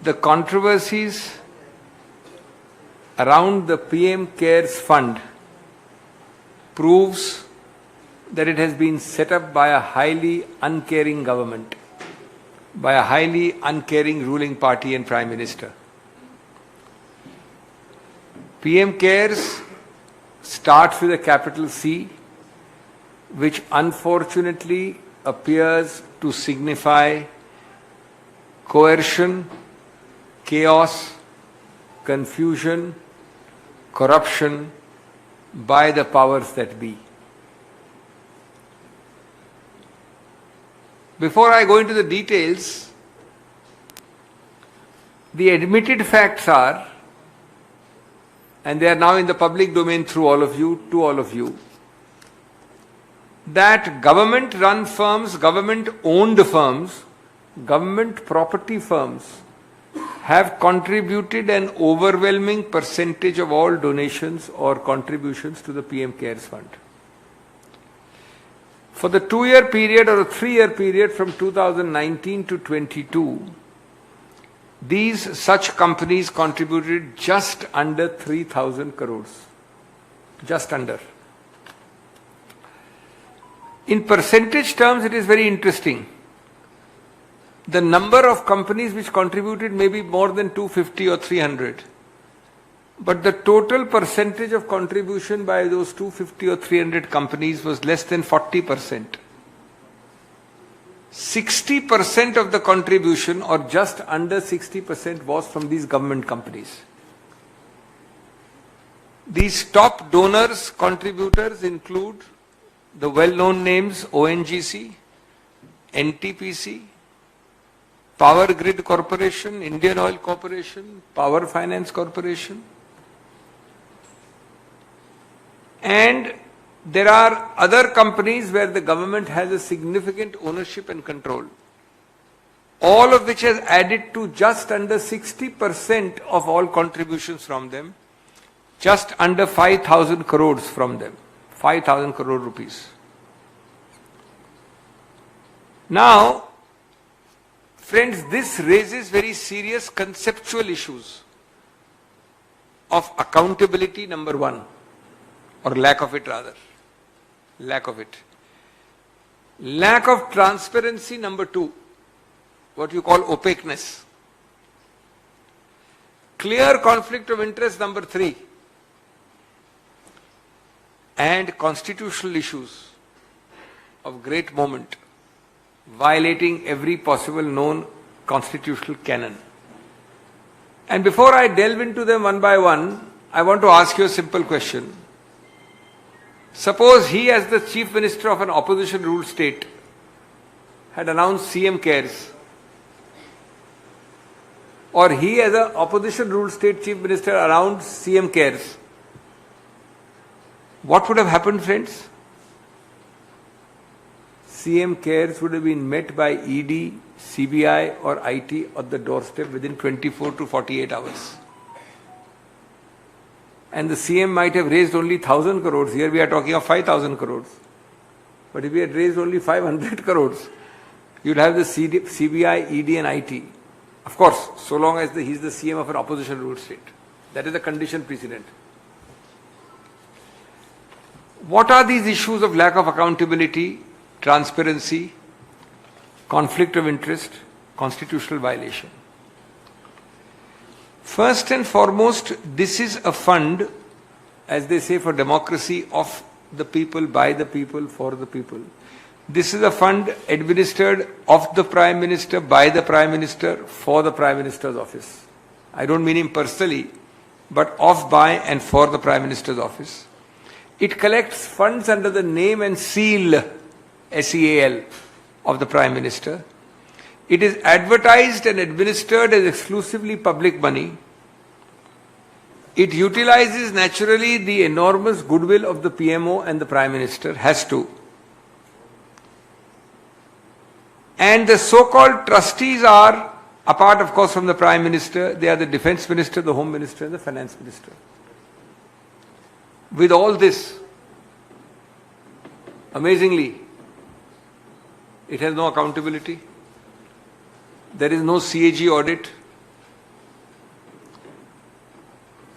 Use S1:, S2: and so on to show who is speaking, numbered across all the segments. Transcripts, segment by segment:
S1: the controversies around the PM Cares Fund proves that it has been set up by a highly uncaring government, by a highly uncaring ruling party and Prime Minister. PM Cares starts with a capital C, which unfortunately appears to signify coercion, chaos, confusion, corruption by the powers that be. Before I go into the details, the admitted facts are, and they are now in the public domain through all of you, to all of you, that government-run firms, government-owned firms, government property firms have contributed an overwhelming percentage of all donations or contributions to the PM Cares Fund. For the 2-year period or a 3-year period from 2019 to 22, these such companies contributed just under 3,000 crores. Just under. In percentage terms, it is very interesting. The number of companies which contributed may be more than 250 or 300. But the total percentage of contribution by those 250 or 300 companies was less than 40%. 60% of the contribution, or just under 60%, was from these government companies. These top donors, contributors include the well-known names ONGC, NTPC, Power Grid Corporation, Indian Oil Corporation, Power Finance Corporation. And there are other companies where the government has a significant ownership and control, all of which has added to just under 60% of all contributions from them, just under 5,000 crores from them, 5,000 crore rupees. Now, friends, this raises very serious conceptual issues of accountability, number one, or lack of it rather. Lack of it. Lack of transparency, number two, what you call opaqueness. Clear conflict of interest, number three. And constitutional issues of great moment, violating every possible known constitutional canon. And before I delve into them one by one, I want to ask you a simple question. Suppose he, as the Chief Minister of an opposition-ruled state, had announced CM Cares, or he, as an opposition-ruled state Chief Minister, announced CM Cares. What would have happened, friends? CM Cares would have been met by ED, CBI or IT at the doorstep within 24 to 48 hours. And the CM might have raised only 1,000 crores. Here we are talking of 5,000 crores. But if he had raised only 500 crores, you'd have the CBI, ED and IT. Of course, so long as he's the CM of an opposition-ruled state. That is the condition precedent. What are these issues of lack of accountability, transparency, conflict of interest, constitutional violation? First and foremost, this is a fund, as they say, for democracy, of the people, by the people, for the people. This is a fund administered of the Prime Minister, by the Prime Minister, for the Prime Minister's office. I don't mean him personally, but of, by and for the Prime Minister's office. It collects funds under the name and seal, SEAL, of the Prime Minister. It is advertised and administered as exclusively public money. It utilizes naturally the enormous goodwill of the PMO and the Prime Minister, has to. And the so-called trustees are, apart of course from the Prime Minister, they are the Defence Minister, the Home Minister and the Finance Minister. With all this, amazingly, it has no accountability. There is no CAG audit.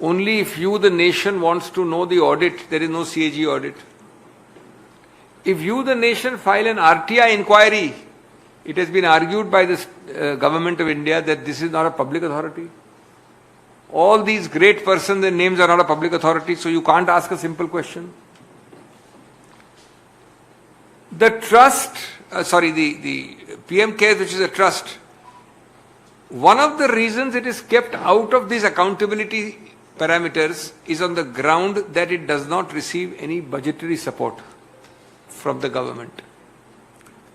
S1: Only if you, the nation, wants to know the audit, there is no CAG audit. If you, the nation, file an RTI inquiry, it has been argued by the government of India that this is not a public authority. All these great persons and names are not a public authority, so you can't ask a simple question. The trust, the PM Cares, which is a trust, one of the reasons it is kept out of these accountability parameters is on the ground that it does not receive any budgetary support from the government.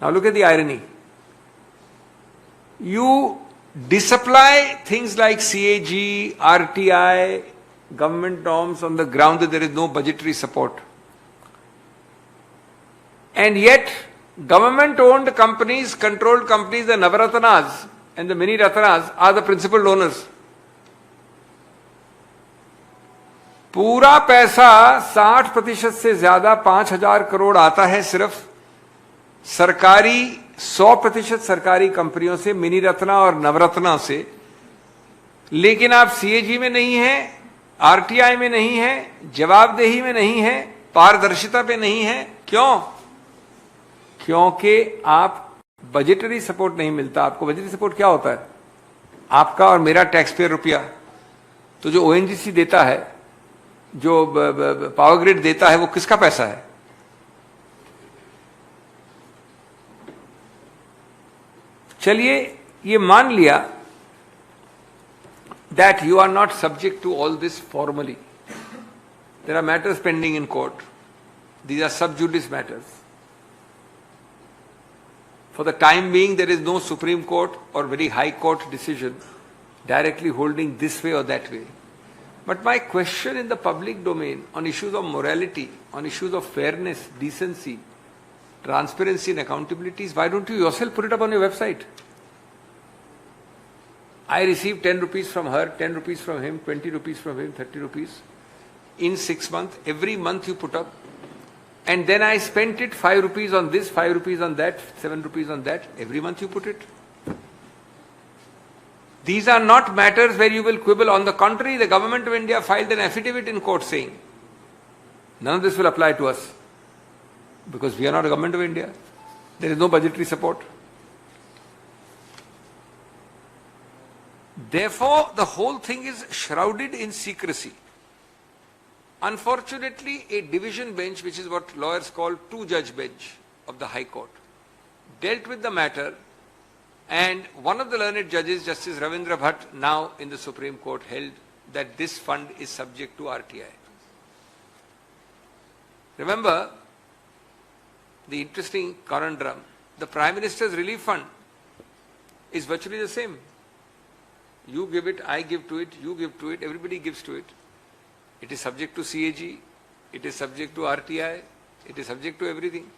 S1: Now look at the irony. You disapply things like CAG, RTI, government norms on the ground that there is no budgetary support. And yet, government-owned companies, controlled companies, the Navaratnas and the mini Ratnas are the principal donors. पूरा पैसा 60% से ज्यादा 5,000 करोड़ आता है सिर्फ सरकारी 100% सरकारी कंपनियों से, मिनी रत्ना और नवरत्ना से। लेकिन आप सीएजी में नहीं है, आरटीआई में नहीं है, जवाबदेही में नहीं है, पारदर्शिता पे नहीं है। क्यों? क्योंकि आप बजटरी सपोर्ट नहीं मिलता। आपको बजटरी सपोर्ट क्या होता है? आपका और मेरा टैक्स पेयर रुपया। तो जो ओएनजीसी देता है, जो पावर ग्रिड देता है, वो किसका पैसा है? चलिए ये मान लिया that you are not subject to all this formally. There are matters pending in court. These are sub judice matters. For the time being, there is no Supreme Court or very high court decision directly holding this way or that way. But my question in the public domain on issues of morality, on issues of fairness, decency, transparency and accountability is, why don't you yourself put it up on your website? I received 10 rupees from her, 10 rupees from him, 20 rupees from him, 30 rupees in 6 months. Every month you put up. And then I spent it 5 rupees on this, 5 rupees on that, 7 rupees on that. Every month you put it. These are not matters where you will quibble. On the contrary, the government of India filed an affidavit in court saying, none of this will apply to us because we are not a government of India. There is no budgetary support. Therefore, the whole thing is shrouded in secrecy. Unfortunately, a division bench, which is what lawyers call two-judge bench of the High Court, dealt with the matter, and one of the learned judges, Justice Ravindra Bhatt, now in the Supreme Court, held that this fund is subject to RTI. Remember the interesting conundrum. The Prime Minister's Relief Fund is virtually the same. You give it, I give to it, you give to it, everybody gives to it. It is subject to CAG, it is subject to RTI, it is subject to everything.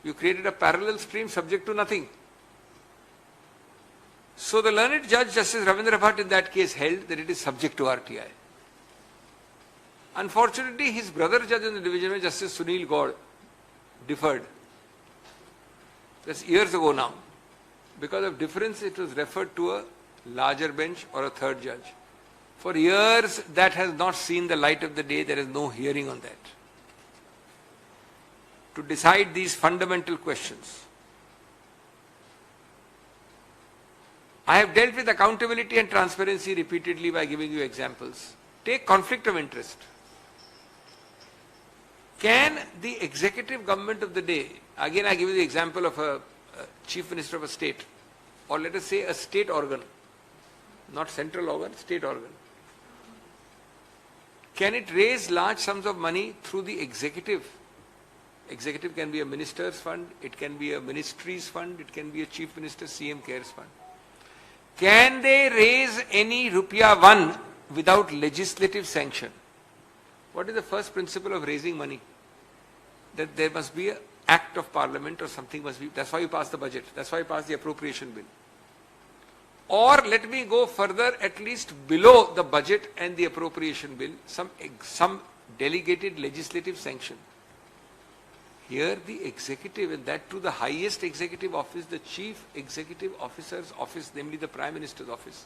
S1: You created a parallel stream subject to nothing. So the learned judge, Justice Ravindra Bhatt, in that case held that it is subject to RTI. Unfortunately, his brother judge in the division, Justice Sunil Gaur, deferred. That's years ago now. Because of difference, it was referred to a larger bench or a third judge. For years, that has not seen the light of the day. There is no hearing on that. To decide these fundamental questions. I have dealt with accountability and transparency repeatedly by giving you examples. Take conflict of interest. Can the executive government of the day, again I give you the example of a chief minister of a state, or let us say a state organ, not central organ, state organ. Can it raise large sums of money through the executive? Executive can be a minister's fund, it can be a ministry's fund, it can be a chief minister's CM Cares fund. Can they raise any rupiah one without legislative sanction? What is the first principle of raising money? That there must be an act of parliament or something must be, that's why you pass the budget, that's why you pass the appropriation bill. Or let me go further, at least below the budget and the appropriation bill, some delegated legislative sanction. Here the executive, and that to the highest executive office, the chief executive officer's office, namely the Prime Minister's office,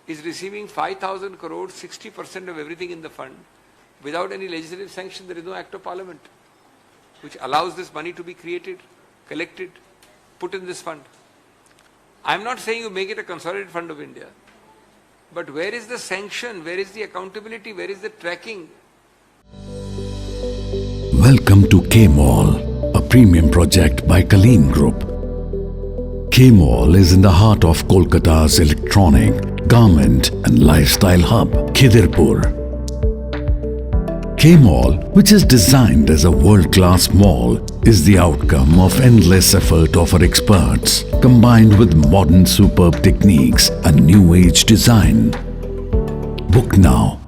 S1: is receiving 5,000 crores, 60% of everything in the fund, without any legislative sanction. There is no act of parliament which allows this money to be created, collected, put in this fund. I'm not saying you make it a consolidated fund of India, but where is the sanction? Where is the accountability? Where is the tracking?
S2: Welcome to K-Mall, a premium project by Kaleen Group. K-Mall is in the heart of Kolkata's electronic, garment and lifestyle hub, Khidirpur. K-Mall, which is designed as a world-class mall, is the outcome of endless effort of our experts, combined with modern superb techniques and new-age design. Book now